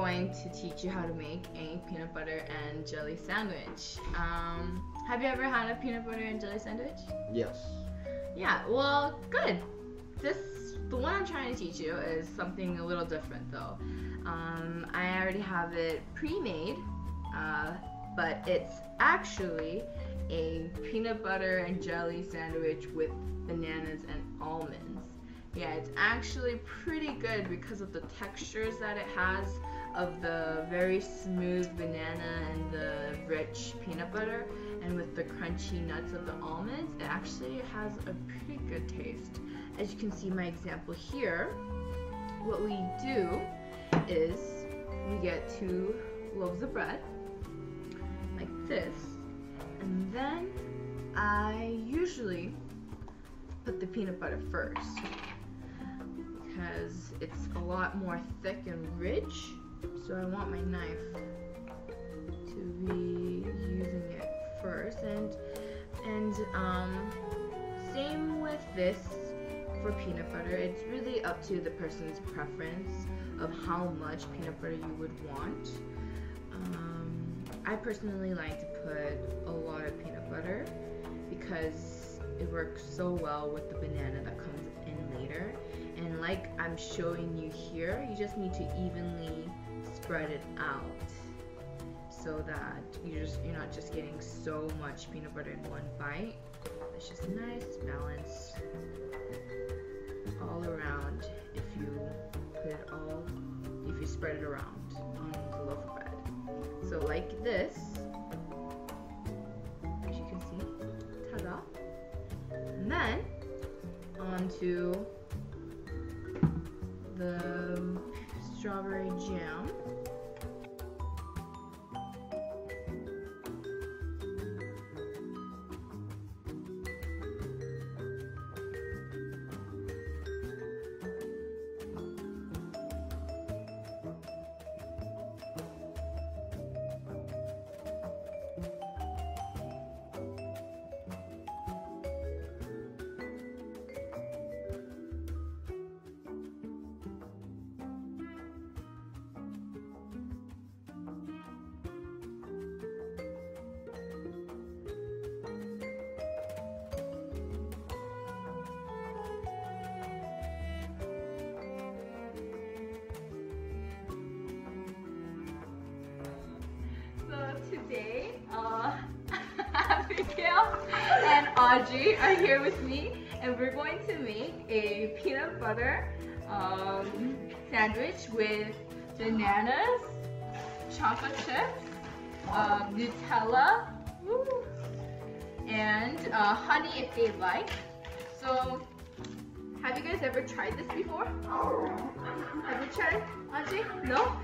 going to teach you how to make a peanut butter and jelly sandwich. Have you ever had a peanut butter and jelly sandwich? Yes. Yeah, well, good. The one I'm trying to teach you is something a little different though. I already have it pre-made, but it's actually a peanut butter and jelly sandwich with bananas and almonds. Yeah, it's actually pretty good because of the textures that it has of the very smooth banana and the rich peanut butter, and with the crunchy nuts of the almonds, it actually has a pretty good taste. As you can see my example here, what we do is we get 2 loaves of bread, like this, and then I usually put the peanut butter first because it's a lot more thick and rich, so I want my knife to be using it first, and same with this for peanut butter. It's really up to the person's preference of how much peanut butter you would want. I personally like to put a lot of peanut butter because it works so well with the banana that comes in later. And like I'm showing you here, you just need to evenly spread it out so that you're not just getting so much peanut butter in one bite. It's just a nice balance all around if you spread it around on the loaf of bread. So like this, as you can see, ta-da. And then onto the strawberry jam. Today, Abigail and Audrey are here with me, and we're going to make a peanut butter sandwich with bananas, chocolate chips, Nutella, and honey if they like. So, have you guys ever tried this before? Have you tried it, Audrey? No?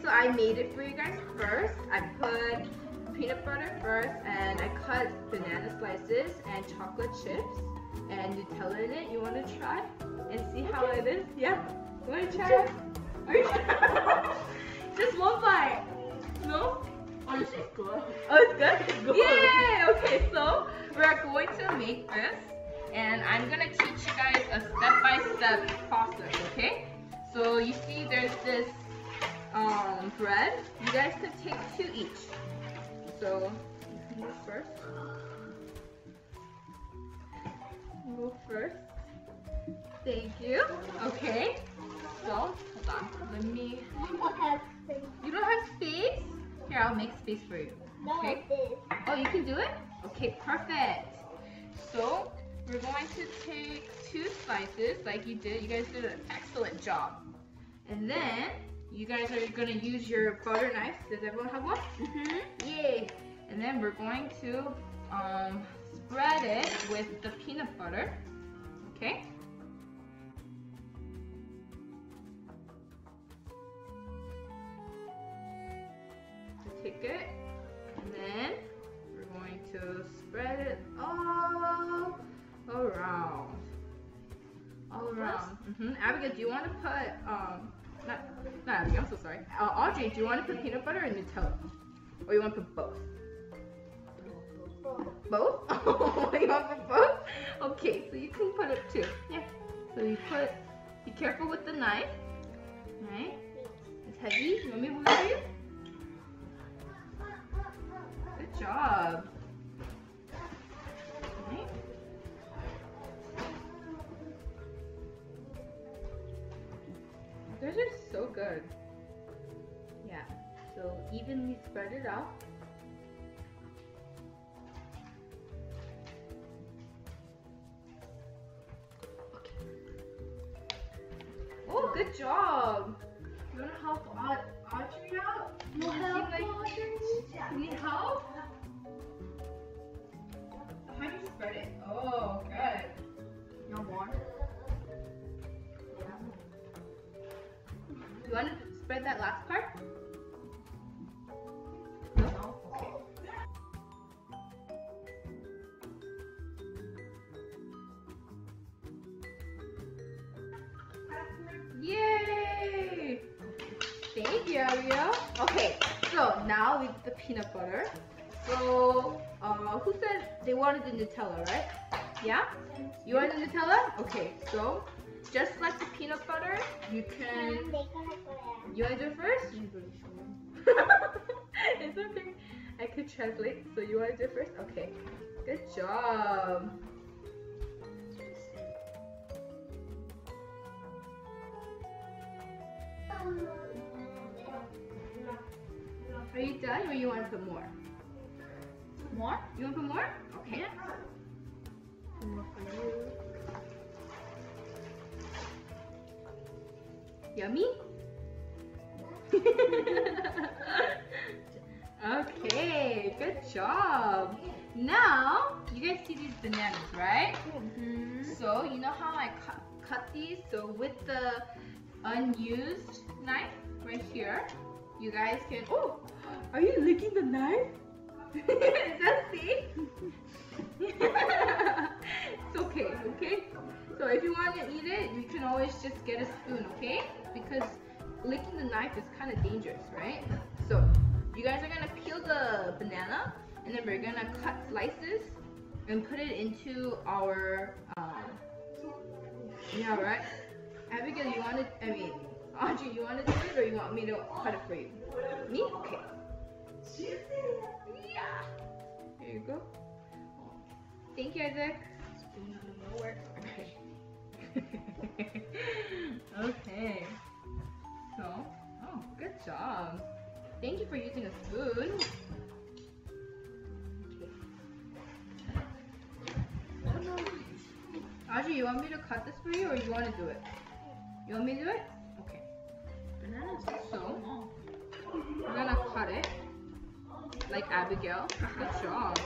So I made it for you guys first. I put peanut butter first, and I cut banana slices and chocolate chips and Nutella in it. You want to try and see how it is? Yeah? You want to try it? Are you sure? Just one bite. No? Oh, this is good. Oh, it's good? It's good. Yay! Okay, so we're going to make this, and I'm going to teach you guys a step-by-step process, okay? So you see there's this bread. You guys can take 2 each. So you can go first. Go first. Thank you. Okay. So hold on. Let me. You don't have space. You don't have space? Here, I'll make space for you. Okay. Oh, you can do it? Okay, perfect. So we're going to take 2 slices like you did. You guys did an excellent job. And then you guys are going to use your butter knife. Does everyone have one? Mm-hmm. Yay! And then we're going to spread it with the peanut butter. Okay? So take it, and then we're going to spread it all around. All around. Abigail, do you want to put not Abigail, I'm so sorry. Audrey, do you want to put peanut butter or Nutella? Or you want to put both? Both? Oh, you want to put both? Okay, so you can put it too. Yeah. So you put, be careful with the knife. Right? heavy. You want me to move it for you? Good job. Right. Those are so good. Yeah. So evenly spread it out. Oh, good job. You want to help Audrey out? No help, Audrey? You need help? How do you spread it? Oh, good. You want more? Yeah. You want to spread that last part? No? Okay. Yay! Thank you, Ariel. Okay, so now we get the peanut butter. So, who said they wanted the Nutella, right? Yeah? You want the Nutella? Okay, so just like the peanut butter, you can. You want to do it first? It's okay. I could translate. So you want to do it first? Okay. Good job. Are you done or you want to put more? More? You want to put more? Okay. Yeah. More for you. Yummy? Okay, good job. Now, you guys see these bananas, right? Mm-hmm. So, you know how I cut these? So, with the unused knife right here, you guys can. Oh, are you licking the knife? Is that safe? It's okay, okay? So if you want to eat it, you can always just get a spoon, okay? Because licking the knife is kind of dangerous, right? So you guys are gonna peel the banana, and then we're gonna cut slices and put it into our, yeah, right? Abigail, you want to, Audrey, you want to do it or you want me to cut it for you? Me? Okay. Yeah. Here you go. Thank you, Isaac. Spoon out of nowhere. Okay. Okay. So, oh, good job. Thank you for using a spoon. Audrey, you want me to cut this for you or you want to do it? You want me to do it? Okay. So, we're gonna cut it like Abigail. Good job.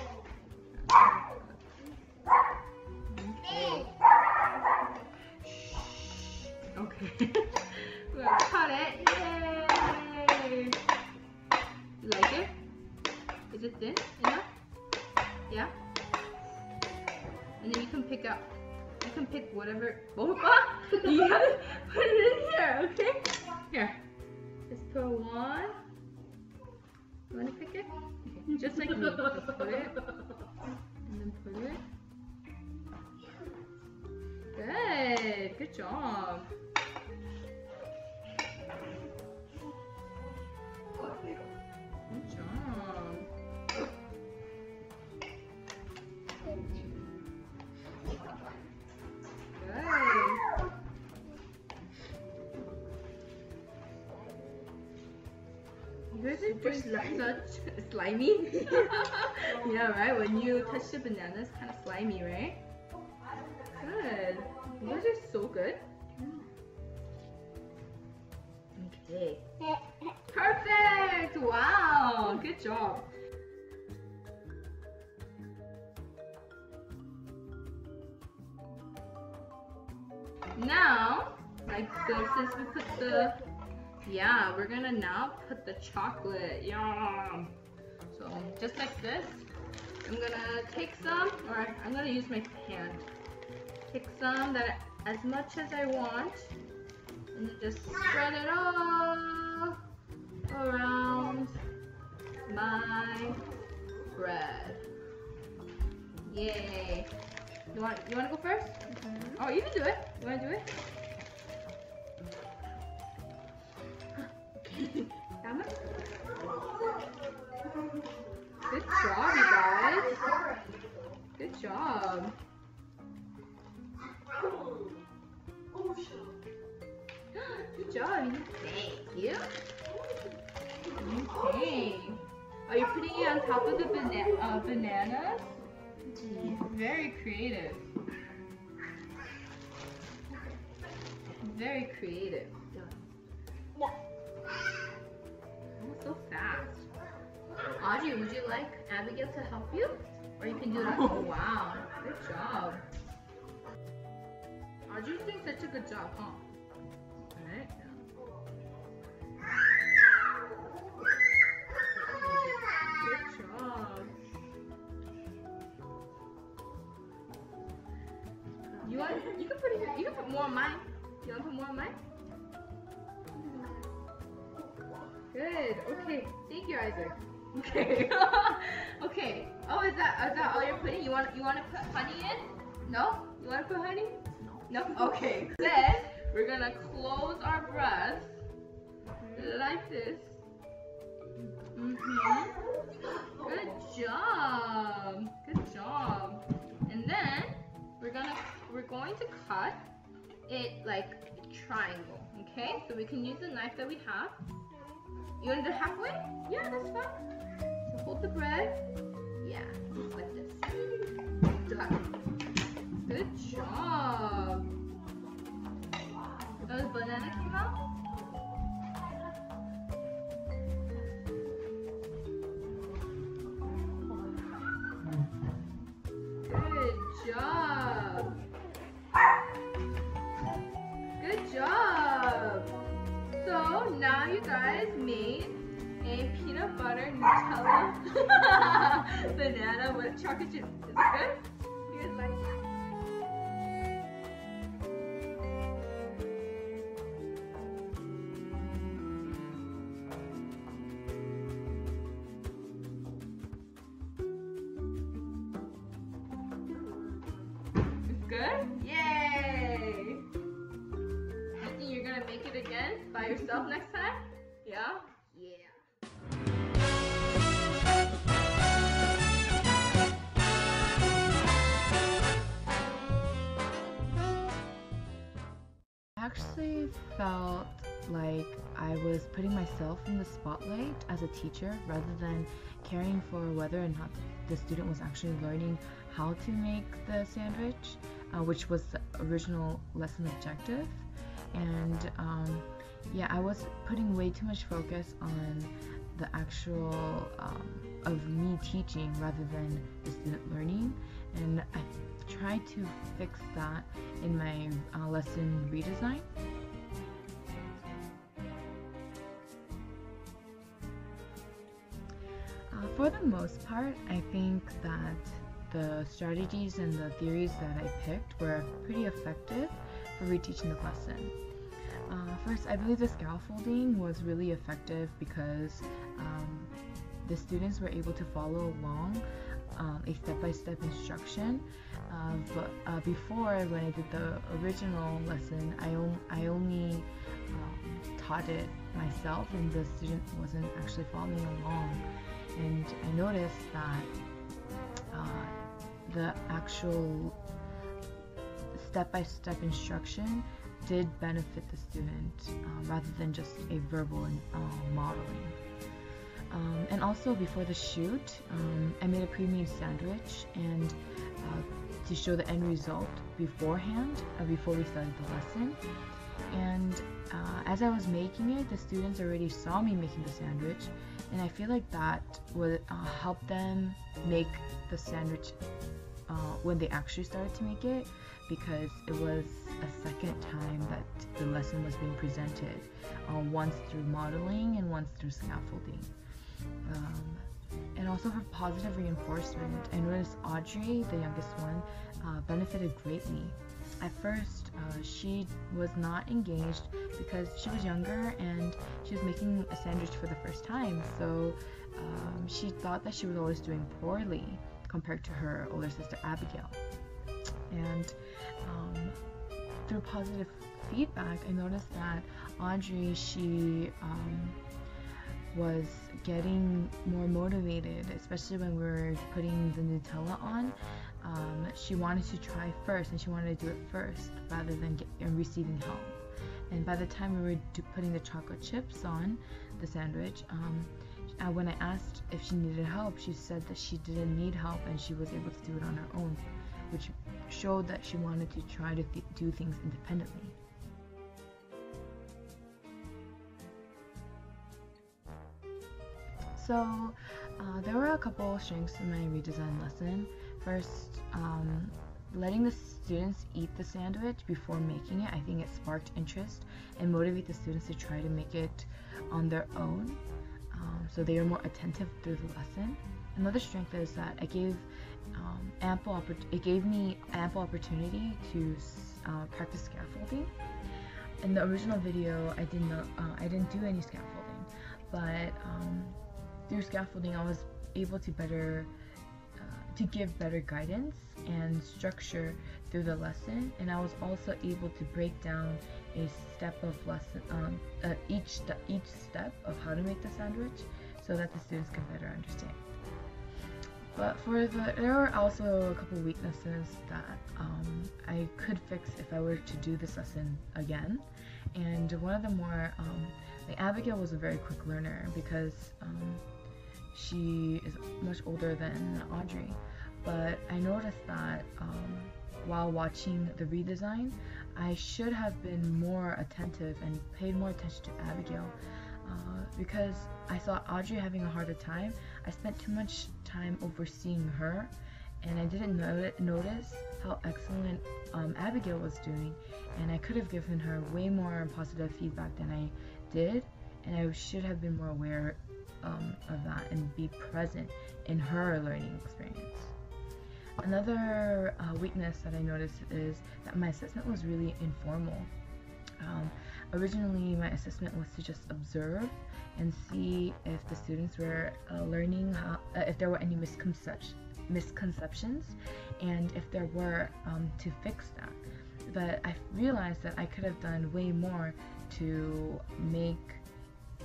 Okay. Okay. We're gonna cut it. Yay! You like it? Is it thin enough? Yeah? And then you can pick up. You can pick whatever. Oh, you gotta put it in here, okay? Here. Just put one. You wanna pick it? Okay. Just like me. Just put it. And then put it. Good. Good job. Good job. You guys are just such slimy. Yeah, right? When you touch the banana, it's kind of slimy, right? Good. You guys are so good. Okay. Perfect! Wow! Good job. Now, like since we put the, yeah, we're gonna now put the chocolate. Yum! So just like this, I'm gonna take some, or I'm gonna use my hand. Take some, that as much as I want, and then just spread it all around my bread. Yay! You want to go first? Mm-hmm. Oh, you can do it. You want to do it? Tama? Good job, you guys. Good job. Good job. Thank you. Okay. Are you putting it on top of the bananas? Very creative. Very creative. Yeah. Oh, so fast. Audrey, would you like Abigail to help you? Or you can do that. Oh, wow. Good job. Audrey's doing such a good job, huh? Alright. Good job. You can put more on mine. You want to put more on mine? Good. Okay. Thank you, Isaac. Okay. Okay. Oh, is that all you're putting? You want to put honey in? No? You want to put honey? No. Okay. Then we're gonna close our breasts like this. Good job. Good job. And then we're going to cut it like a triangle. Okay? So we can use the knife that we have. You want to do it halfway? Yeah, that's fine. So hold the bread. Yeah, just like this. Done. Good job. Those banana came out? Good job. Good job. So now you guys made a peanut butter Nutella banana with chocolate chip. Is it good? You guys like it? It's good? Yay! You think you're gonna make it again by yourself next time? Yeah? Yeah. I actually felt like I was putting myself in the spotlight as a teacher rather than caring for whether or not the student was actually learning how to make the sandwich, which was the original lesson objective. And yeah, I was putting way too much focus on the actual of me teaching rather than the student learning, and I tried to fix that in my lesson redesign. For the most part, I think that the strategies and the theories that I picked were pretty effective for reteaching the lesson. First, I believe the scaffolding was really effective because the students were able to follow along a step-by-step instruction. But before, when I did the original lesson, I only taught it myself, and the student wasn't actually following along. And I noticed that the actual step-by-step instruction did benefit the student rather than just a verbal modeling. And also before the shoot, I made a pre-made sandwich and to show the end result beforehand, before we started the lesson. And as I was making it, the students already saw me making the sandwich, and I feel like that would help them make the sandwich when they actually started to make it, because it was a second time that the lesson was being presented, once through modeling and once through scaffolding. And also for positive reinforcement, I noticed Audrey, the youngest one, benefited greatly. At first, she was not engaged because she was younger and she was making a sandwich for the first time, so she thought that she was always doing poorly compared to her older sister Abigail. And through positive feedback, I noticed that Audrey, she was getting more motivated, especially when we were putting the Nutella on. She wanted to try first, and she wanted to do it first rather than receiving help. And by the time we were putting the chocolate chips on the sandwich, when I asked if she needed help, she said that she didn't need help and she was able to do it on her own, which showed that she wanted to try to do things independently. So there were a couple strengths in my redesign lesson. First, letting the students eat the sandwich before making it. I think it sparked interest and motivated the students to try to make it on their own, so they are more attentive through the lesson. Another strength is that it gave me ample opportunity to practice scaffolding. In the original video, I didn't do any scaffolding, but through scaffolding, I was able to give better guidance and structure through the lesson, and I was also able to break down a step of lesson, each step of how to make the sandwich, so that the students can better understand. But there were also a couple weaknesses that I could fix if I were to do this lesson again, and one of them were Abigail was a very quick learner because she is much older than Audrey, but I noticed that while watching the redesign, I should have been more attentive and paid more attention to Abigail, because I saw Audrey having a harder time. I spent too much time overseeing her, and I didn't notice how excellent Abigail was doing, and I could have given her way more positive feedback than I did, and I should have been more aware of that and be present in her learning experience. Another weakness that I noticed is that my assessment was really informal. Originally, my assessment was to just observe and see if the students were learning, if there were any misconceptions, and if there were, to fix that. But I realized that I could have done way more to make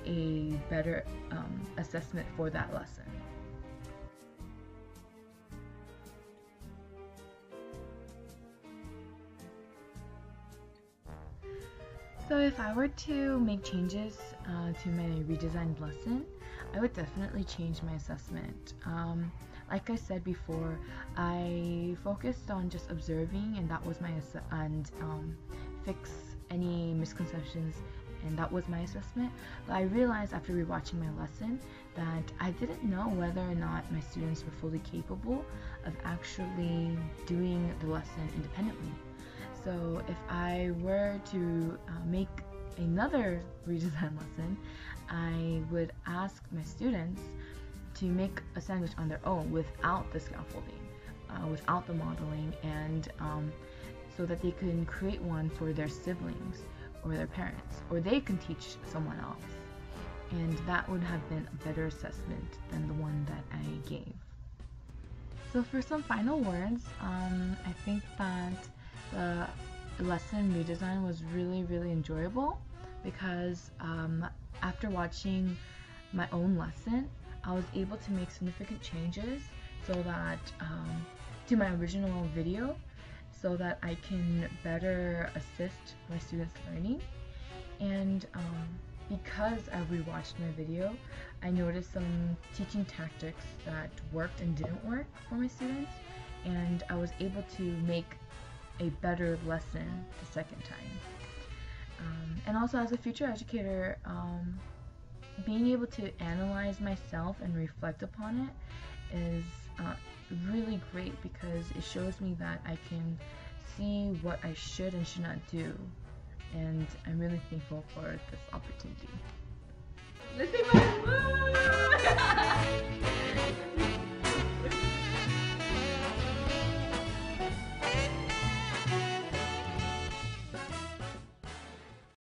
a better assessment for that lesson. So if I were to make changes to my redesigned lesson, I would definitely change my assessment. Like I said before, I focused on just observing, and that was my fix any misconceptions, and that was my assessment. But I realized after rewatching my lesson that I didn't know whether or not my students were fully capable of actually doing the lesson independently. So if I were to make another redesign lesson, I would ask my students to make a sandwich on their own without the scaffolding, without the modeling, and so that they can create one for their siblings or their parents, or they can teach someone else. And that would have been a better assessment than the one that I gave. So for some final words, I think that the lesson redesign was really enjoyable because after watching my own lesson, I was able to make significant changes so that to my original video, so that I can better assist my students' learning. And because I rewatched my video, I noticed some teaching tactics that worked and didn't work for my students, and I was able to make a better lesson the second time. And also, as a future educator, being able to analyze myself and reflect upon it is really great because it shows me that I can see what I should and should not do, and I'm really thankful for this opportunity. Let's say